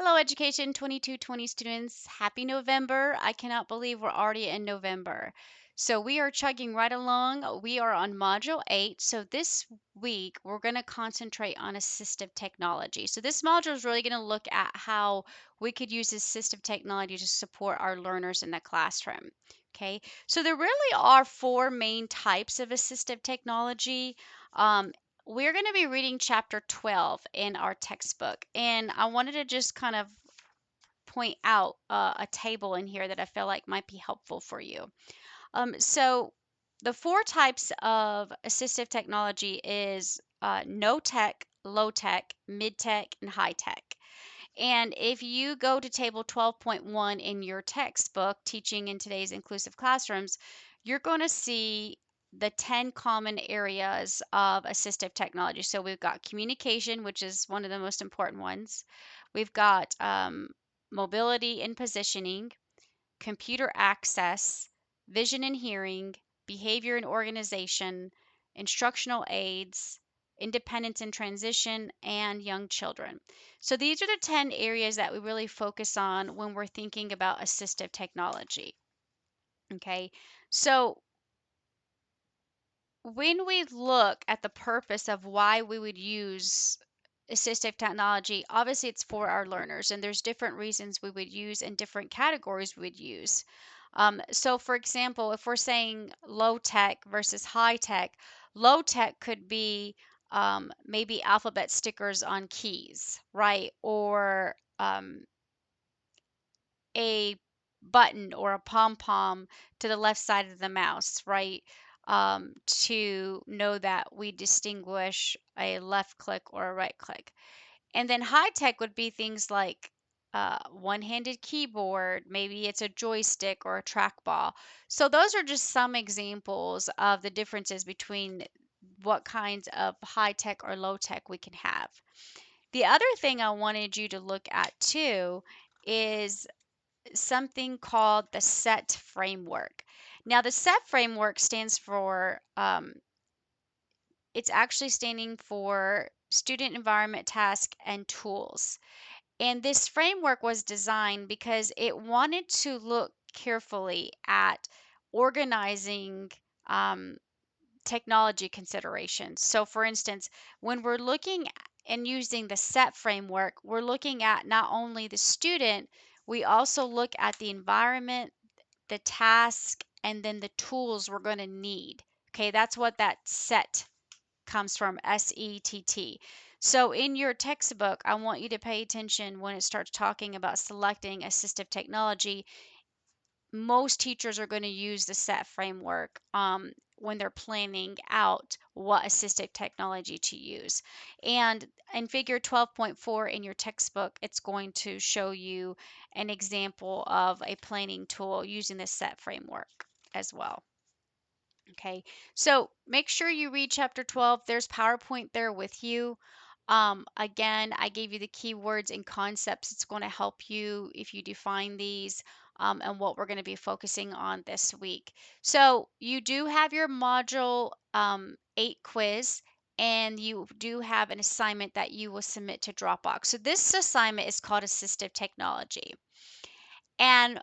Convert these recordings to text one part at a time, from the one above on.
Hello, Education 2220 students. Happy November. I cannot believe we're already in November. So we are chugging right along. We are on Module 8. So this week, we're going to concentrate on assistive technology. So this module is really going to look at how we could use assistive technology to support our learners in the classroom. Okay, so there really are four main types of assistive technology. Um, we're going to be reading chapter 12 in our textbook, and I wanted to just kind of point out a table in here that I feel like might be helpful for you. So the four types of assistive technology is no tech, low tech, mid tech, and high tech. And if you go to table 12.1 in your textbook, Teaching in Today's Inclusive Classrooms, you're going to see the 10 common areas of assistive technology. So we've got communication, which is one of the most important ones. We've got mobility and positioning, computer access, vision and hearing, behavior and organization, instructional aids, independence and transition, and young children. So these are the 10 areas that we really focus on when we're thinking about assistive technology. Okay, so when we look at the purpose of why we would use assistive technology, obviously it's for our learners, and there's different reasons we would use and different categories we would use. So, for example, if we're saying low tech versus high tech, low tech could be maybe alphabet stickers on keys, right? Or a button or a pom pom to the left side of the mouse, right? To know that we distinguish a left click or a right click. And then high tech would be things like one-handed keyboard, maybe it's a joystick or a trackball. So those are just some examples of the differences between what kinds of high tech or low tech we can have. The other thing I wanted you to look at too is something called the SET framework. Now, the SET framework stands for, it's actually standing for Student Environment Task and Tools. And this framework was designed because it wanted to look carefully at organizing technology considerations. So, for instance, when we're looking and using the SET framework, we're looking at not only the student, we also look at the environment, the task, and then the tools we're going to need. Okay, that's what that SET comes from, SETT. So in your textbook, I want you to pay attention when it starts talking about selecting assistive technology. Most teachers are going to use the SET framework when they're planning out what assistive technology to use. And in figure 12.4 in your textbook, it's going to show you an example of a planning tool using the SET framework as well. Okay, so make sure you read chapter 12. There's PowerPoint there with you. Again, I gave you the keywords and concepts. It's going to help you if you define these and what we're going to be focusing on this week. So you do have your module 8 quiz, and you do have an assignment that you will submit to Dropbox. So this assignment is called Assistive Technology. And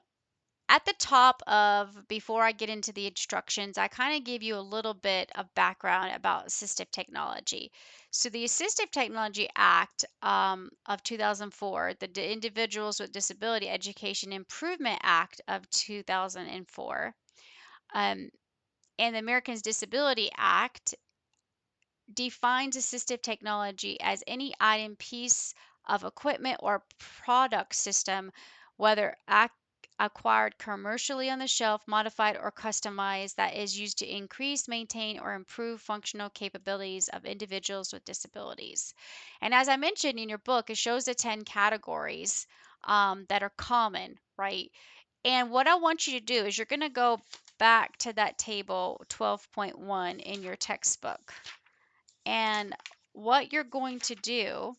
at the top of, before I get into the instructions, I kind of give you a little bit of background about assistive technology. So the Assistive Technology Act of 2004, the Individuals with Disability Education Improvement Act of 2004, um, and the Americans Disability Act defines assistive technology as any item, piece of equipment, or product system, whether acquired commercially on the shelf, modified or customized, that is used to increase, maintain, or improve functional capabilities of individuals with disabilities. And as I mentioned in your book, it shows the 10 categories that are common, right? And what I want you to do is you're going to go back to that table 12.1 in your textbook. And what you're going to do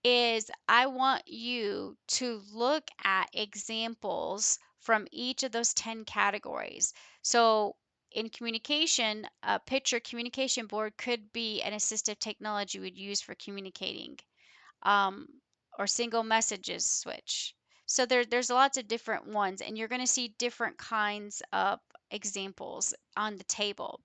is I want you to look at examples from each of those 10 categories. So in communication, a picture communication board could be an assistive technology we'd use for communicating. um, or single messages switch. So there's lots of different ones, and you're going to see different kinds of examples on the table.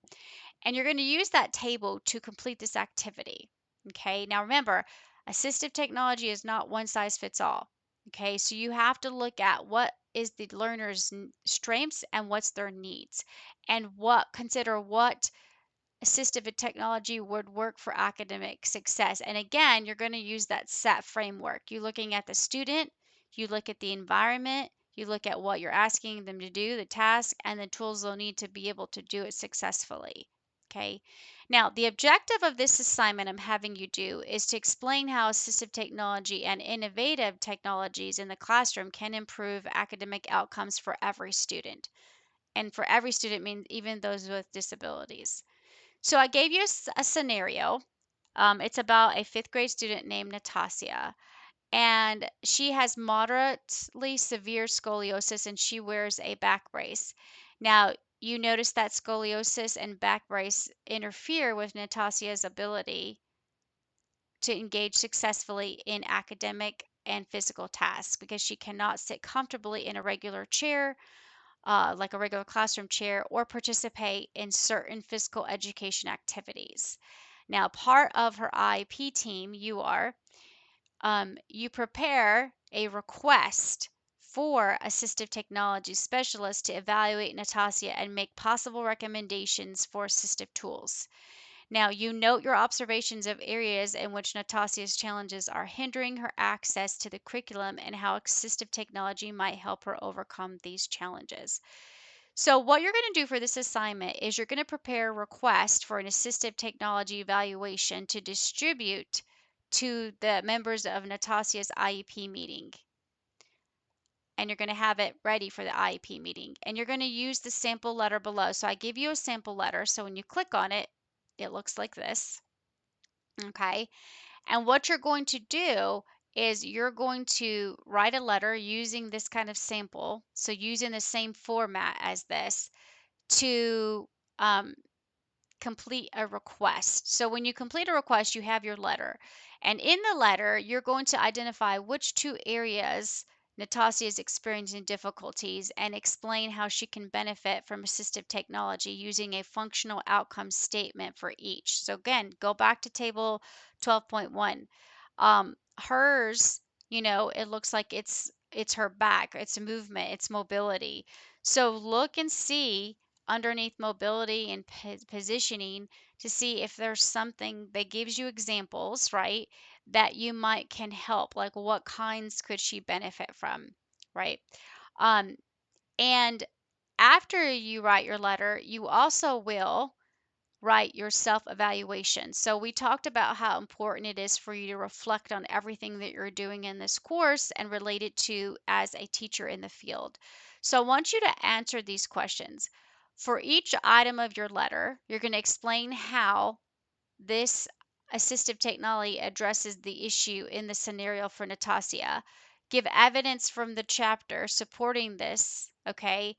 And you're going to use that table to complete this activity. Okay, now remember, assistive technology is not one size fits all. Okay, so you have to look at what is the learner's strengths and what's their needs, and consider what assistive technology would work for academic success. And again, you're going to use that SET framework. You're looking at the student, you look at the environment, you look at what you're asking them to do, the task, and the tools they'll need to be able to do it successfully. Okay. Now, the objective of this assignment I'm having you do is to explain how assistive technology and innovative technologies in the classroom can improve academic outcomes for every student. And for every student means even those with disabilities. So I gave you a scenario. It's about a fifth grade student named Natasia, and she has moderately severe scoliosis and she wears a back brace. Now, you notice that scoliosis and back brace interfere with Natasia's ability to engage successfully in academic and physical tasks because she cannot sit comfortably in a regular chair, like a regular classroom chair, or participate in certain physical education activities. Now, part of her IEP team, you prepare a request for assistive technology specialists to evaluate Natasia and make possible recommendations for assistive tools. Now, you note your observations of areas in which Natasia's challenges are hindering her access to the curriculum and how assistive technology might help her overcome these challenges. So what you're going to do for this assignment is you're going to prepare a request for an assistive technology evaluation to distribute to the members of Natasia's IEP meeting. And you're going to have it ready for the IEP meeting. And you're going to use the sample letter below. So I give you a sample letter. So when you click on it, it looks like this. Okay. And what you're going to do is you're going to write a letter using this kind of sample. So using the same format as this to um, complete a request. So when you complete a request, you have your letter. And in the letter, you're going to identify which two areas Natasia is experiencing difficulties and explain how she can benefit from assistive technology using a functional outcome statement for each. So again, go back to table 12.1. Hers, it looks like it's her back, it's movement, it's mobility. So look and see underneath mobility and positioning to see if there's something that gives you examples, right, that you might can help, like what kinds could she benefit from, right? Um, and after you write your letter, you also will write your self evaluation. So, we talked about how important it is for you to reflect on everything that you're doing in this course and relate it to as a teacher in the field. So, I want you to answer these questions. For each item of your letter, you're going to explain how this assistive technology addresses the issue in the scenario for Natasia. Give evidence from the chapter supporting this, okay?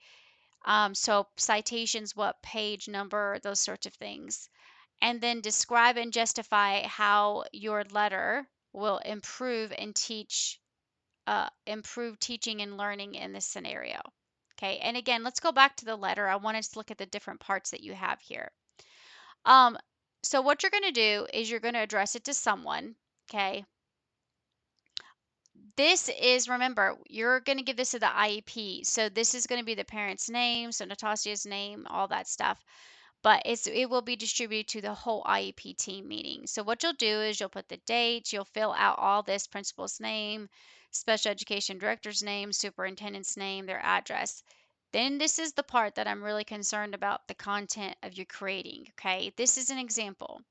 So citations, what page number, those sorts of things. And then describe and justify how your letter will improve teaching and learning in this scenario. Okay, and again, let's go back to the letter. I want us to look at the different parts that you have here. Um, so what you're going to do is you're going to address it to someone. Okay, this is, remember, you're going to give this to the IEP. So this is going to be the parent's name, so Natasia's name, all that stuff. But it will be distributed to the whole IEP team meeting. So what you'll do is you'll put the dates, you'll fill out all this: principal's name, special education director's name, superintendent's name, their address. Then this is the part that I'm really concerned about, the content of your creating. Okay, this is an example.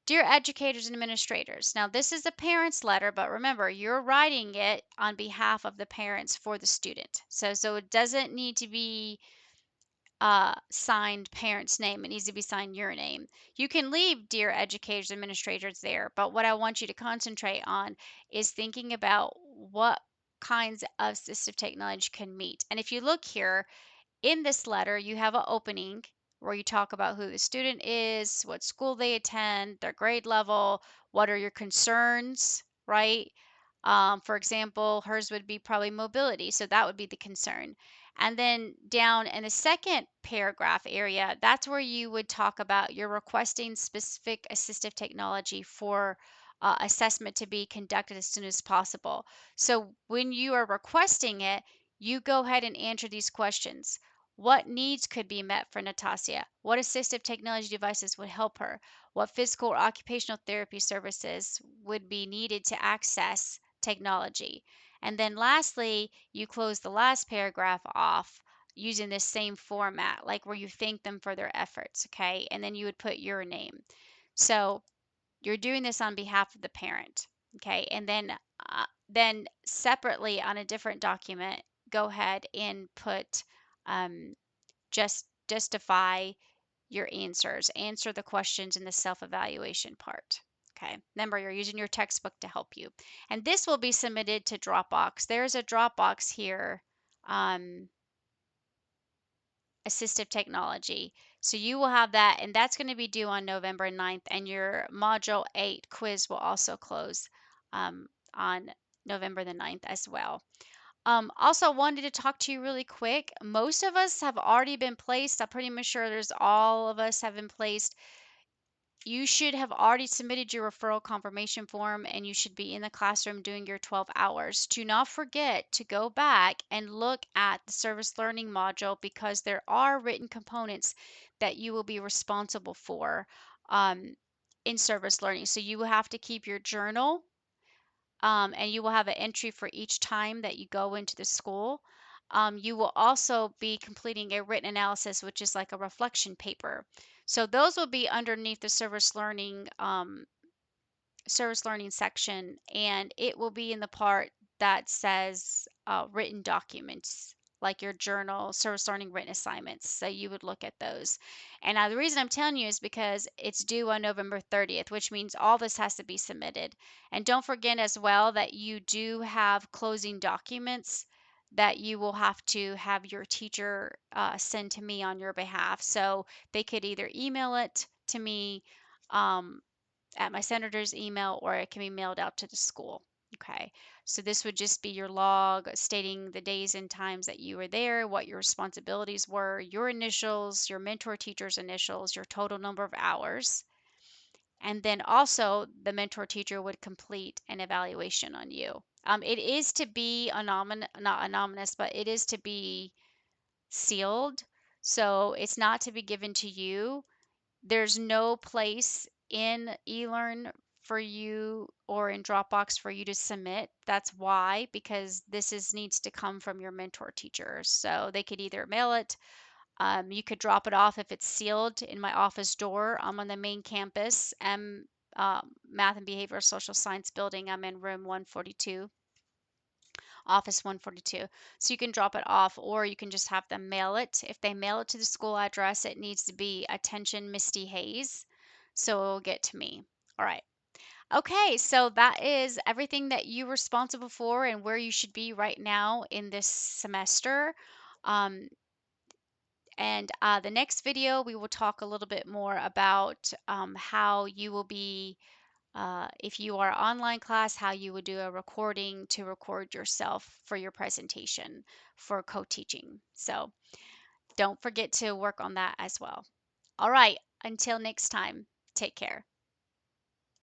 Dear educators and administrators, now this is a parent's letter, but remember, you're writing it on behalf of the parents for the student. So it doesn't need to be signed parent's name. It needs to be signed your name. You can leave dear educators and administrators there, but what I want you to concentrate on is thinking about what kinds of assistive technology can meet. And if you look here, in this letter, you have an opening where you talk about who the student is, what school they attend, their grade level, what are your concerns, right? For example, hers would be probably mobility, so that would be the concern. And then down in the second paragraph area, that's where you would talk about you're requesting specific assistive technology for assessment to be conducted as soon as possible. So when you are requesting it, you go ahead and answer these questions. What needs could be met for Natasha? What assistive technology devices would help her? What physical or occupational therapy services would be needed to access technology? And then lastly, you close the last paragraph off using this same format, like where you thank them for their efforts, okay? And then you would put your name. So you're doing this on behalf of the parent, okay? And then separately on a different document, go ahead and put um, just justify your answers. Answer the questions in the self-evaluation part. Okay. Remember, you're using your textbook to help you. And this will be submitted to Dropbox. There's a Dropbox here, um, assistive technology. So you will have that, and that's going to be due on November 9th. And your Module 8 quiz will also close on November the 9th as well. Also wanted to talk to you really quick. Most of us have already been placed. I'm pretty much sure there's all of us have been placed. You should have already submitted your referral confirmation form and you should be in the classroom doing your 12 hours. Do not forget to go back and look at the service learning module because there are written components that you will be responsible for um, in service learning. So you will have to keep your journal, and you will have an entry for each time that you go into the school. You will also be completing a written analysis, which is like a reflection paper. So those will be underneath the service learning section, and it will be in the part that says written documents, like your journal, service learning written assignments. So you would look at those. And the reason I'm telling you is because it's due on November 30th, which means all this has to be submitted. And don't forget as well that you do have closing documents that you will have to have your teacher send to me on your behalf. So they could either email it to me, um, at my senator's email, or it can be mailed out to the school. Okay, so this would just be your log stating the days and times that you were there, what your responsibilities were, your initials, your mentor teacher's initials, your total number of hours, and then also the mentor teacher would complete an evaluation on you. It is to be not anonymous, but it is to be sealed. So it's not to be given to you. There's no place in eLearn for you or in Dropbox for you to submit. That's why, because this is needs to come from your mentor teacher. So they could either mail it, you could drop it off if it's sealed in my office door. I'm on the main campus, Math and Behavioral Social Science building. I'm in room 142. Office 142. So you can drop it off or you can just have them mail it. If they mail it to the school address, it needs to be attention Misty Hayes. So it will get to me. All right. Okay, so that is everything that you're responsible for and where you should be right now in this semester. Um, and the next video, we will talk a little bit more about how you will be if you are online class, how you would do a recording to record yourself for your presentation for co-teaching. So don't forget to work on that as well. All right, until next time, take care.